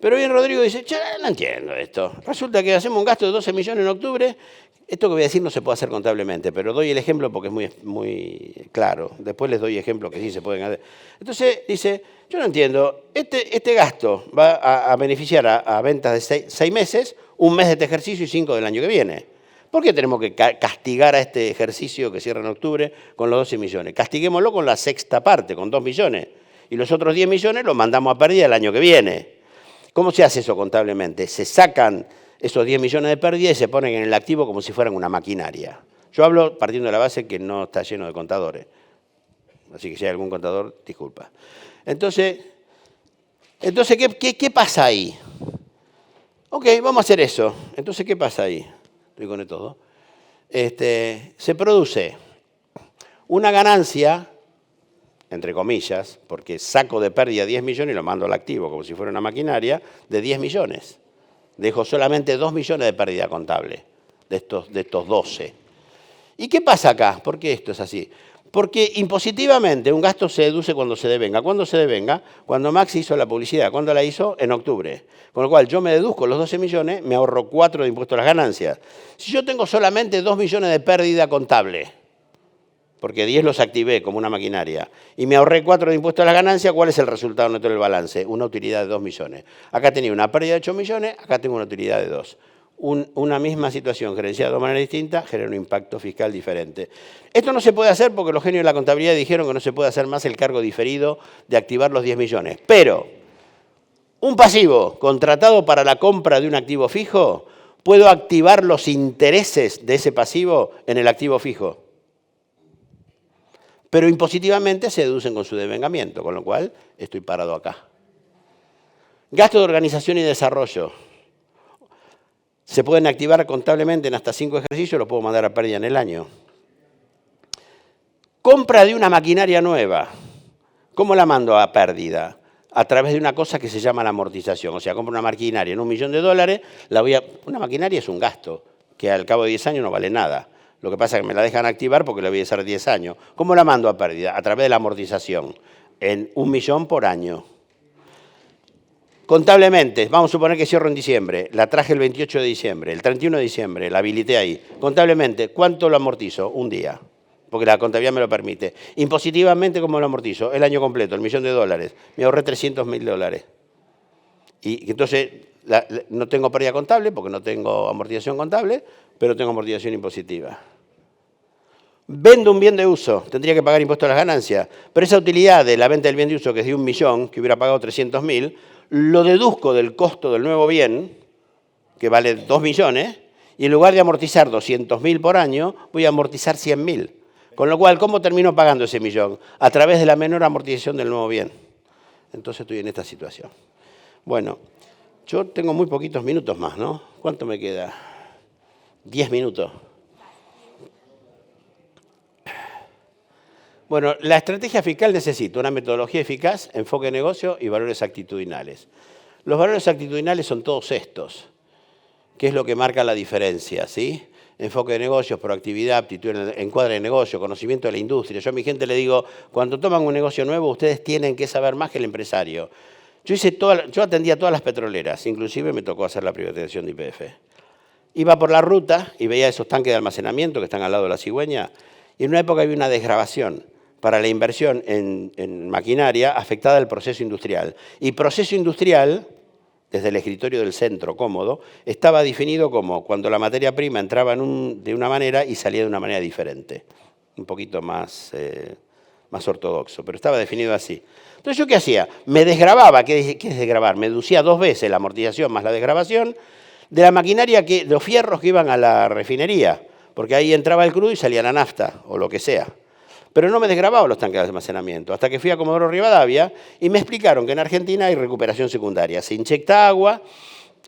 Pero bien Rodrigo dice, che, no entiendo esto. Resulta que hacemos un gasto de 12 millones en octubre. Esto que voy a decir no se puede hacer contablemente, pero doy el ejemplo porque es muy claro. Después les doy ejemplos que sí se pueden hacer. Entonces dice, yo no entiendo, este gasto va a beneficiar a ventas de 6 meses, un mes de este ejercicio y 5 del año que viene. ¿Por qué tenemos que castigar a este ejercicio que cierra en octubre con los 12 millones? Castiguémoslo con la sexta parte, con 2 millones. Y los otros 10 millones los mandamos a pérdida el año que viene. ¿Cómo se hace eso contablemente? Se sacan esos 10 millones de pérdida y se ponen en el activo como si fueran una maquinaria. Yo hablo partiendo de la base que no está lleno de contadores. Así que si hay algún contador, disculpa. Entonces ¿qué pasa ahí? Ok, vamos a hacer eso. Entonces, ¿qué pasa ahí? Estoy con todo. Se produce una ganancia, entre comillas, porque saco de pérdida 10 millones y lo mando al activo como si fuera una maquinaria, de 10 millones. Dejo solamente 2 millones de pérdida contable de estos 12. ¿Y qué pasa acá? ¿Por qué esto es así? Porque impositivamente un gasto se deduce cuando se devenga. ¿Cuándo se devenga? Cuando Maxi hizo la publicidad. ¿Cuándo la hizo? En octubre. Con lo cual yo me deduzco los 12 millones, me ahorro 4 de impuestos a las ganancias. Si yo tengo solamente 2 millones de pérdida contable, porque 10 los activé como una maquinaria, y me ahorré 4 de impuestos a las ganancias, ¿cuál es el resultado neto del balance? Una utilidad de 2 millones. Acá tenía una pérdida de 8 millones, acá tengo una utilidad de 2. Una misma situación gerenciada de manera distinta genera un impacto fiscal diferente. Esto no se puede hacer porque los genios de la contabilidad dijeron que no se puede hacer más el cargo diferido de activar los 10 millones. Pero un pasivo contratado para la compra de un activo fijo, puedo activar los intereses de ese pasivo en el activo fijo. Pero impositivamente se deducen con su devengamiento, con lo cual estoy parado acá. Gasto de organización y desarrollo. Se pueden activar contablemente en hasta 5 ejercicios, los puedo mandar a pérdida en el año. Compra de una maquinaria nueva. ¿Cómo la mando a pérdida? A través de una cosa que se llama la amortización. O sea, compro una maquinaria en $1.000.000, una maquinaria es un gasto, que al cabo de 10 años no vale nada. Lo que pasa es que me la dejan activar porque la voy a usar 10 años. ¿Cómo la mando a pérdida? A través de la amortización, en $1.000.000 por año. Contablemente, vamos a suponer que cierro en diciembre, la traje el 28 de diciembre, el 31 de diciembre, la habilité ahí. Contablemente, ¿cuánto lo amortizo? Un día, porque la contabilidad me lo permite. Impositivamente, ¿cómo lo amortizo? El año completo, el $1.000.000. Me ahorré $300.000. Y entonces no tengo pérdida contable, porque no tengo amortización contable, pero tengo amortización impositiva. Vendo un bien de uso, tendría que pagar impuesto a las ganancias, pero esa utilidad de la venta del bien de uso, que es de $1.000.000, que hubiera pagado 300.000, lo deduzco del costo del nuevo bien, que vale 2 millones, y en lugar de amortizar 200.000 por año, voy a amortizar 100.000. Con lo cual, ¿cómo termino pagando ese millón? A través de la menor amortización del nuevo bien. Entonces estoy en esta situación. Bueno, yo tengo muy poquitos minutos más, ¿no? ¿Cuánto me queda? 10 minutos. Bueno, la estrategia fiscal necesita una metodología eficaz, enfoque de negocio y valores actitudinales. Los valores actitudinales son todos estos, que es lo que marca la diferencia, ¿sí? Enfoque de negocios, proactividad, aptitud en el encuadre de negocio, conocimiento de la industria. Yo a mi gente le digo, cuando toman un negocio nuevo, ustedes tienen que saber más que el empresario. Yo atendía a todas las petroleras, inclusive me tocó hacer la privatización de YPF. Iba por la ruta y veía esos tanques de almacenamiento que están al lado de la cigüeña, y en una época había una desgravación para la inversión en maquinaria afectada al proceso industrial. Y proceso industrial, desde el escritorio del centro cómodo, estaba definido como cuando la materia prima entraba de una manera y salía de una manera diferente. Un poquito más ortodoxo, pero estaba definido así. Entonces, ¿yo qué hacía? Me desgrababa. ¿Qué es desgrabar? Me deducía 2 veces la amortización más la desgravación de la maquinaria, de los fierros que iban a la refinería, porque ahí entraba el crudo y salía la nafta, o lo que sea. Pero no me desgrababa los tanques de almacenamiento, hasta que fui a Comodoro Rivadavia y me explicaron que en Argentina hay recuperación secundaria. Se inyecta agua,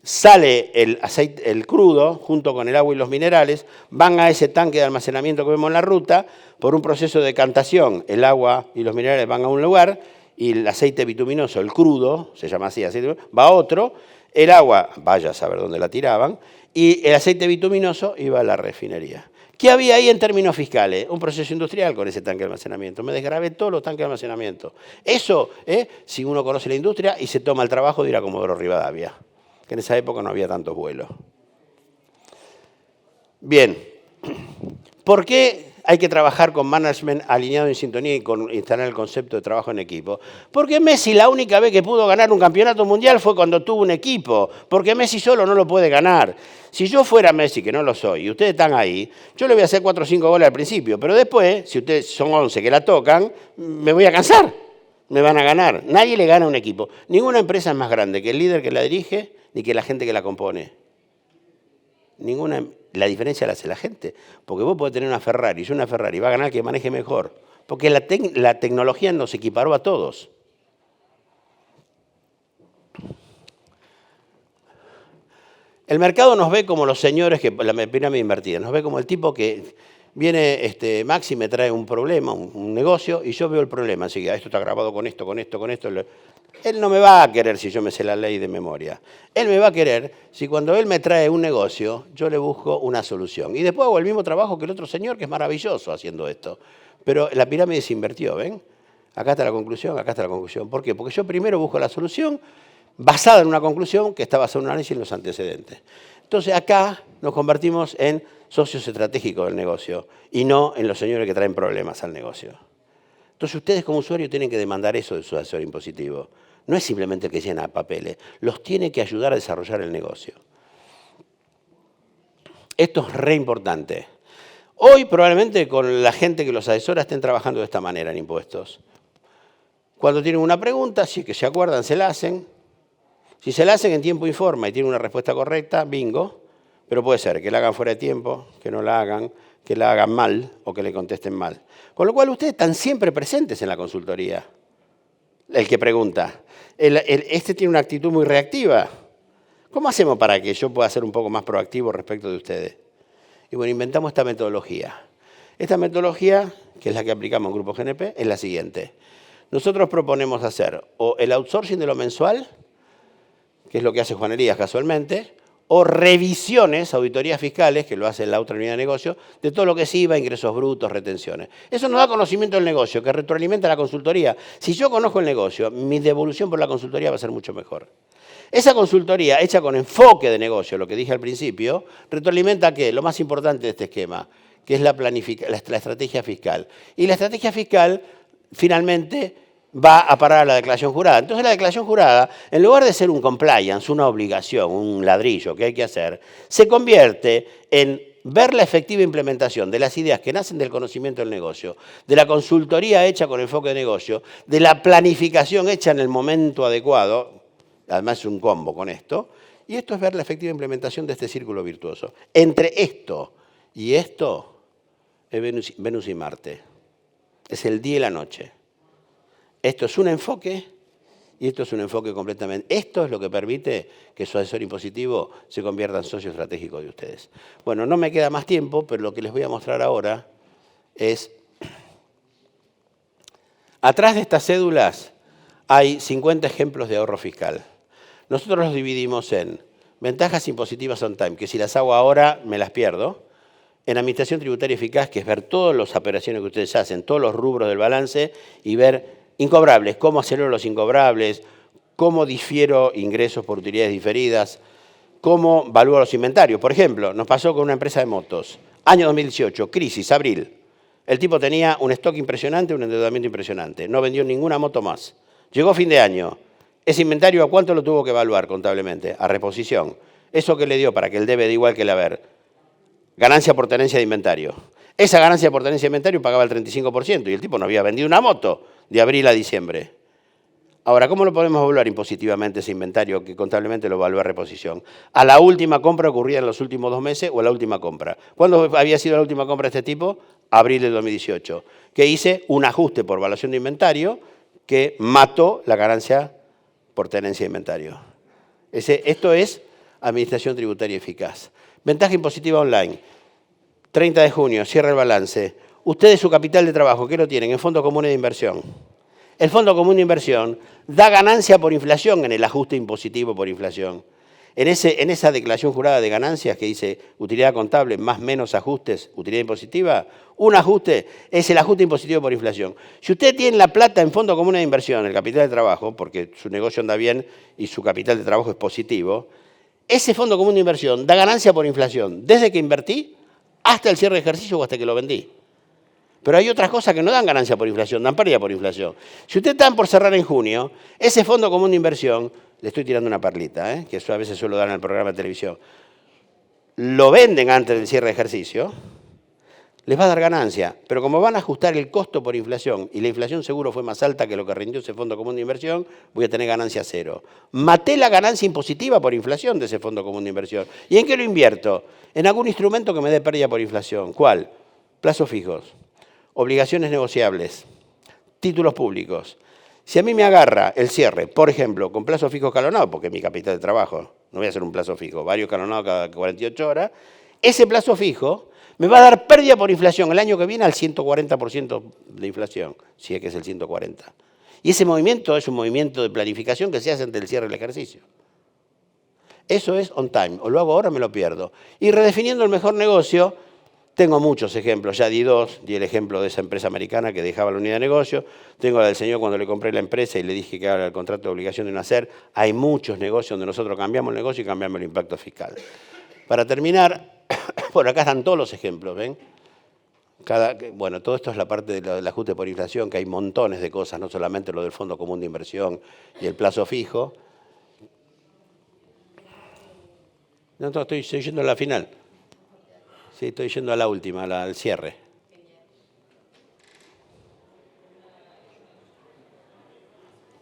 sale el aceite, el crudo, junto con el agua y los minerales, van a ese tanque de almacenamiento que vemos en la ruta, por un proceso de decantación, el agua y los minerales van a un lugar, y el aceite bituminoso, el crudo, se llama así, va a otro, el agua, vaya a saber dónde la tiraban, y el aceite bituminoso iba a la refinería. ¿Qué había ahí en términos fiscales? Un proceso industrial con ese tanque de almacenamiento. Me desgrabé todos los tanques de almacenamiento. Eso, si uno conoce la industria y se toma el trabajo de ir a Comodoro Rivadavia, que en esa época no había tantos vuelos. Bien, ¿por qué hay que trabajar con management alineado en sintonía y instalar el concepto de trabajo en equipo? Porque Messi la única vez que pudo ganar un campeonato mundial fue cuando tuvo un equipo, porque Messi solo no lo puede ganar. Si yo fuera Messi, que no lo soy, y ustedes están ahí, yo le voy a hacer 4 o 5 goles al principio, pero después, si ustedes son 11 que la tocan, me voy a cansar, me van a ganar. Nadie le gana a un equipo. Ninguna empresa es más grande que el líder que la dirige ni que la gente que la compone. La diferencia la hace la gente. Porque vos podés tener una Ferrari, yo una Ferrari, va a ganar el que maneje mejor. Porque la tecnología nos equiparó a todos. El mercado nos ve como los señores que la pirámide invertida, nos ve como el tipo que viene, Maxi me trae un problema, un negocio, y yo veo el problema. Así que esto está grabado con esto, con esto, con esto. Él no me va a querer si yo me sé la ley de memoria. Él me va a querer si cuando él me trae un negocio, yo le busco una solución. Y después hago el mismo trabajo que el otro señor, que es maravilloso haciendo esto. Pero la pirámide se invirtió, ¿ven? Acá está la conclusión, acá está la conclusión. ¿Por qué? Porque yo primero busco la solución basada en una conclusión que está basada en un análisis en los antecedentes. Entonces acá nos convertimos en socios estratégicos del negocio y no en los señores que traen problemas al negocio. Entonces ustedes como usuarios tienen que demandar eso de su asesor impositivo. No es simplemente el que llena papeles, los tiene que ayudar a desarrollar el negocio. Esto es re importante. Hoy probablemente con la gente que los asesora estén trabajando de esta manera en impuestos. Cuando tienen una pregunta, si es que se acuerdan, se la hacen. Si se la hacen en tiempo y forma y tienen una respuesta correcta, bingo. Pero puede ser que la hagan fuera de tiempo, que no la hagan, que la hagan mal o que le contesten mal. Con lo cual ustedes están siempre presentes en la consultoría. El que pregunta. Este tiene una actitud muy reactiva. ¿Cómo hacemos para que yo pueda ser un poco más proactivo respecto de ustedes? Y bueno, inventamos esta metodología. Esta metodología, que es la que aplicamos en Grupo GNP, es la siguiente. Nosotros proponemos hacer o el outsourcing de lo mensual, que es lo que hace Juan Elías casualmente, o revisiones, auditorías fiscales, que lo hace la otra unidad de negocio, de todo lo que es IVA, ingresos brutos, retenciones. Eso nos da conocimiento del negocio, que retroalimenta la consultoría. Si yo conozco el negocio, mi devolución por la consultoría va a ser mucho mejor. Esa consultoría, hecha con enfoque de negocio, lo que dije al principio, retroalimenta ¿qué? Lo más importante de este esquema, que es la estrategia fiscal. Y la estrategia fiscal, finalmente, va a parar a la declaración jurada. Entonces la declaración jurada, en lugar de ser un compliance, una obligación, un ladrillo que hay que hacer, se convierte en ver la efectiva implementación de las ideas que nacen del conocimiento del negocio, de la consultoría hecha con enfoque de negocio, de la planificación hecha en el momento adecuado, además es un combo con esto, y esto es ver la efectiva implementación de este círculo virtuoso. Entre esto y esto es Venus y Marte. Es el día y la noche. Esto es un enfoque y esto es un enfoque completamente. Esto es lo que permite que su asesor impositivo se convierta en socio estratégico de ustedes. Bueno, no me queda más tiempo, pero lo que les voy a mostrar ahora es... Atrás de estas cédulas hay 50 ejemplos de ahorro fiscal. Nosotros los dividimos en ventajas impositivas on time, que si las hago ahora me las pierdo. En administración tributaria eficaz, que es ver todas las operaciones que ustedes hacen, todos los rubros del balance y ver incobrables, cómo acelero los incobrables, cómo difiero ingresos por utilidades diferidas, cómo valúo los inventarios. Por ejemplo, nos pasó con una empresa de motos. Año 2018, crisis, abril. El tipo tenía un stock impresionante, un endeudamiento impresionante. No vendió ninguna moto más. Llegó fin de año. Ese inventario, ¿a cuánto lo tuvo que evaluar contablemente? A reposición. ¿Eso qué le dio para que el debe de igual que el haber? Ganancia por tenencia de inventario. Esa ganancia por tenencia de inventario pagaba el 35% y el tipo no había vendido una moto de abril a diciembre. Ahora, ¿cómo lo podemos evaluar impositivamente ese inventario que contablemente lo evalúa a reposición? ¿A la última compra ocurrida en los últimos 2 meses o a la última compra? ¿Cuándo había sido la última compra de este tipo? Abril del 2018. Que hice un ajuste por evaluación de inventario que mató la ganancia por tenencia de inventario. Esto es administración tributaria eficaz. Ventaja impositiva online. 30 de junio, cierra el balance. Ustedes su capital de trabajo, ¿qué lo tienen? En fondos comunes de inversión. El fondo común de inversión da ganancia por inflación en el ajuste impositivo por inflación. En esa declaración jurada de ganancias que dice utilidad contable más menos ajustes, utilidad impositiva, un ajuste es el ajuste impositivo por inflación. Si usted tiene la plata en fondo común de inversión, el capital de trabajo, porque su negocio anda bien y su capital de trabajo es positivo, ese fondo común de inversión da ganancia por inflación desde que invertí hasta el cierre de ejercicio o hasta que lo vendí. Pero hay otras cosas que no dan ganancia por inflación, dan pérdida por inflación. Si usted está por cerrar en junio, ese fondo común de inversión, le estoy tirando una perlita, que eso a veces suelo dar en el programa de televisión, lo venden antes del cierre de ejercicio, les va a dar ganancia. Pero como van a ajustar el costo por inflación y la inflación seguro fue más alta que lo que rindió ese fondo común de inversión, voy a tener ganancia cero. Maté la ganancia impositiva por inflación de ese fondo común de inversión. ¿Y en qué lo invierto? En algún instrumento que me dé pérdida por inflación. ¿Cuál? Plazos fijos, obligaciones negociables, títulos públicos. Si a mí me agarra el cierre, por ejemplo, con plazo fijo escalonado, porque es mi capital de trabajo, no voy a hacer un plazo fijo, varios escalonados cada 48 horas, ese plazo fijo me va a dar pérdida por inflación el año que viene al 140% de inflación, si es que es el 140. Y ese movimiento es un movimiento de planificación que se hace antes del cierre del ejercicio. Eso es on time, o lo hago ahora o me lo pierdo. Y redefiniendo el mejor negocio, tengo muchos ejemplos, ya di 2, di el ejemplo de esa empresa americana que dejaba la unidad de negocio, tengo la del señor cuando le compré la empresa y le dije que haga el contrato de obligación de nacer. Hay muchos negocios donde nosotros cambiamos el negocio y cambiamos el impacto fiscal. Para terminar, por acá están todos los ejemplos, ¿ven? Bueno, todo esto es la parte del ajuste por inflación, que hay montones de cosas, no solamente lo del Fondo Común de Inversión y el plazo fijo. No, estoy yendo a la final. Sí, estoy yendo a la última, al cierre.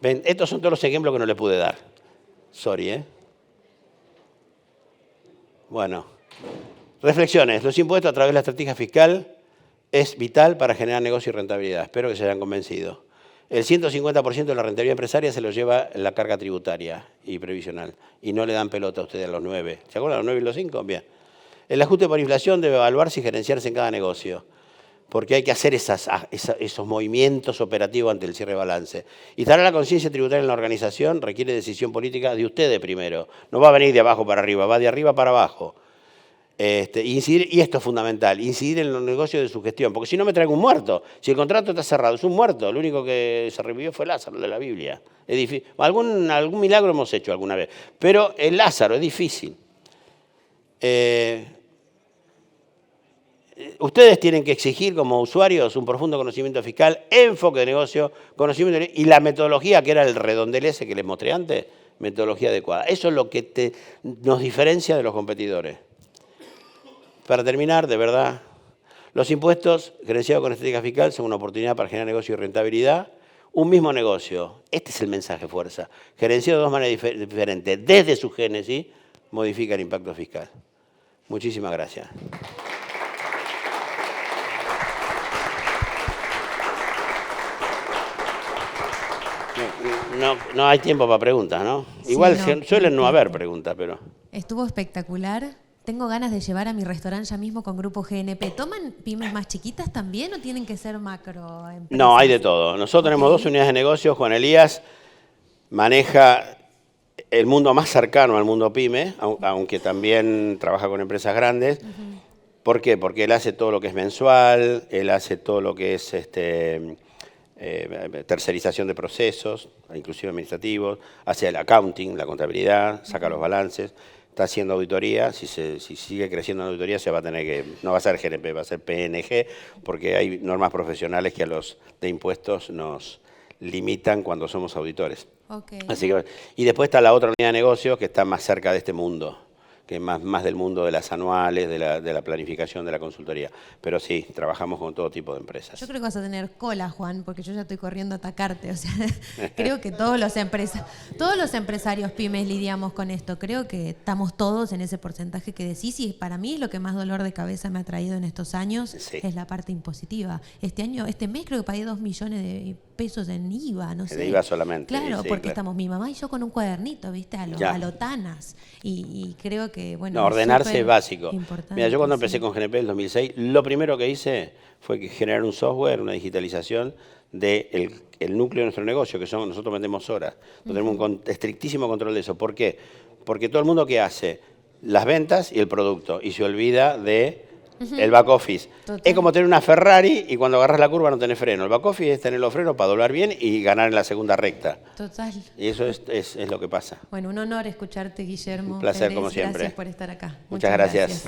Ven, estos son todos los ejemplos que no le pude dar. Sorry, ¿eh? Bueno, reflexiones. Los impuestos a través de la estrategia fiscal es vital para generar negocio y rentabilidad. Espero que se hayan convencido. El 150% de la rentabilidad empresaria se lo lleva la carga tributaria y previsional. Y no le dan pelota a ustedes a los 9. ¿Se acuerdan? ¿Los 9 y los 5? Bien. El ajuste por inflación debe evaluarse y gerenciarse en cada negocio. porque hay que hacer esos movimientos operativos ante el cierre de balance. Instalar la conciencia tributaria en la organización requiere decisión política de ustedes primero. No va a venir de abajo para arriba, va de arriba para abajo. Incidir, y esto es fundamental, incidir en los negocios de su gestión, porque si no me traigo un muerto. Si el contrato está cerrado, es un muerto. Lo único que se revivió fue Lázaro de la Biblia. Es difícil. Algún milagro hemos hecho alguna vez, pero el Lázaro es difícil. Ustedes tienen que exigir como usuarios un profundo conocimiento fiscal, enfoque de negocio, conocimiento y la metodología, que era el redondel ese que les mostré antes, metodología adecuada. Eso es lo que nos diferencia de los competidores. Para terminar, de verdad, los impuestos gerenciados con estética fiscal son una oportunidad para generar negocio y rentabilidad. Un mismo negocio, este es el mensaje fuerza, gerenciado de dos maneras diferentes, desde su génesis, modifica el impacto fiscal. Muchísimas gracias. No hay tiempo para preguntas, ¿no? Sí, igual suelen no haber preguntas, pero... Estuvo espectacular. Tengo ganas de llevar a mi restaurante ya mismo con Grupo GNP. ¿Toman pymes más chiquitas también o tienen que ser macro empresas? No, hay de todo. Nosotros tenemos 2 unidades de negocio. Juan Elías maneja el mundo más cercano al mundo pyme, aunque también trabaja con empresas grandes. ¿Por qué? Porque él hace todo lo que es mensual, él hace todo lo que es tercerización de procesos, inclusive administrativos, hace el accounting, la contabilidad, saca los balances. Está haciendo auditoría, si sigue creciendo en auditoría se va a tener que, no va a ser GNP, va a ser PNG, porque hay normas profesionales que a los de impuestos nos limitan cuando somos auditores. Okay. Así que, y después está la otra unidad de negocios que está más cerca de este mundo, que es más del mundo de las anuales, de la planificación, de la consultoría. Pero sí, trabajamos con todo tipo de empresas. Yo creo que vas a tener cola, Juan, porque yo ya estoy corriendo a atacarte. O sea, creo que todos los empresarios pymes lidiamos con esto. Creo que estamos todos en ese porcentaje que decís, y para mí lo que más dolor de cabeza me ha traído en estos años es la parte impositiva. Este mes creo que pagué 2 millones de pesos en IVA, no sé. De IVA solamente. Claro, sí, porque claro. Estamos mi mamá y yo con un cuadernito, ¿viste? A lo tanas. Y creo que, bueno... No, ordenarse es básico. Importante. Mira, yo cuando empecé con GNP en el 2006, lo primero que hice fue generar un software, una digitalización del núcleo de nuestro negocio, que nosotros vendemos horas. Tenemos un estrictísimo control de eso. ¿Por qué? Porque todo el mundo que hace las ventas y el producto y se olvida de el back office. Total. Es como tener una Ferrari y cuando agarras la curva no tenés freno. El back office es tener los frenos para doblar bien y ganar en la segunda recta. Total. Y eso es lo que pasa. Bueno, un honor escucharte, Guillermo. Un placer, como siempre. Gracias por estar acá. Muchas gracias.